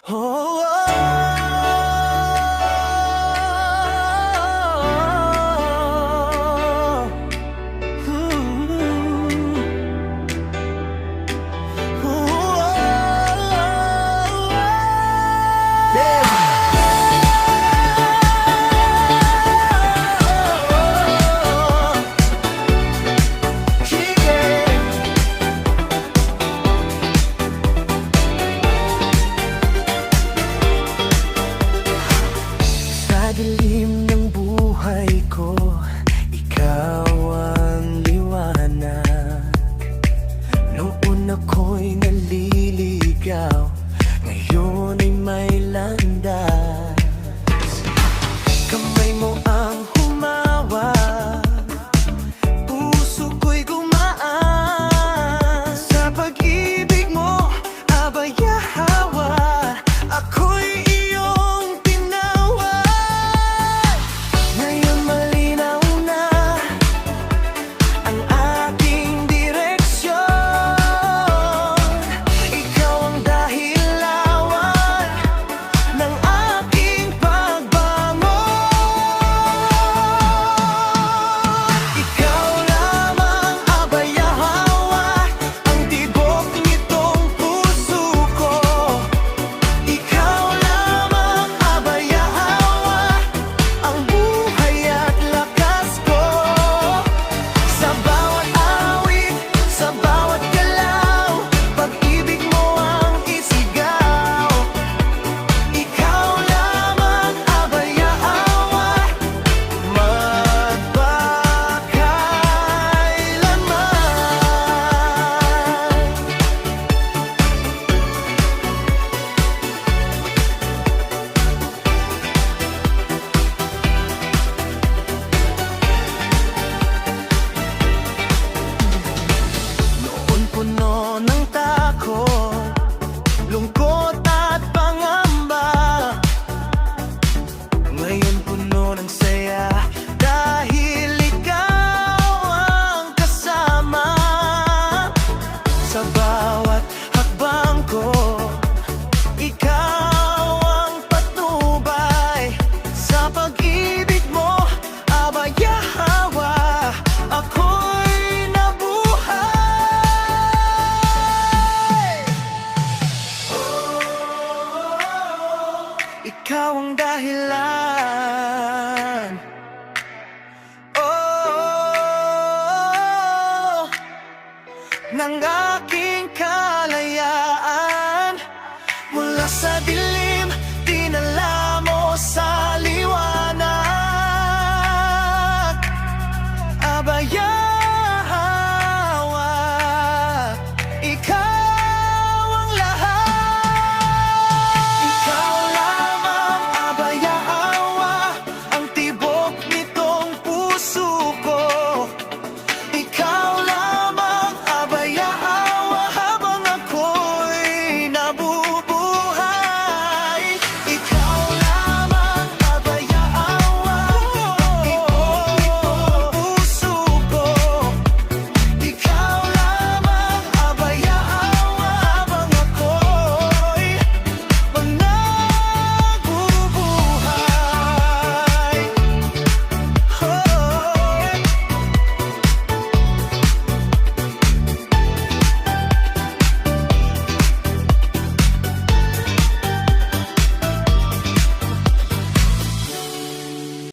Oh, oh, oh, sa dilim ng buhay ko, ikaw ang liwanag. Noon ako'y naliligaw, ngayon ay may landas. Kamay mo ang humawak, puso ko'y gumaan. Sa pag-ibig mo, abaya hawa, ako'y iyong tinawag. Ngayon malinaw na ang aking direksyon. Ikaw ang dahilawan ng aking pagbangon. Ikaw lamang abaya hawa, ang tibok nitong puso ko. Ikaw lamang abaya hawa, ang buhay at lakas ko. Sa bawat awit, sa bawat galaw, pag-ibig mo ang isigaw. Ikaw lamang abaya hawa, magpakailanman. Noon puno ng takot, lungkot at pangamba. Ngayon puno ng saya, dahil ikaw ang kasama. Sa bawat hakbang ko, ikaw ang patnubay. Sa pag-ibig mo, abaya hawa, ako'y nabuhay. Ikaw ang dahilan, oh, ng aking kalayaan. Mula sa dilim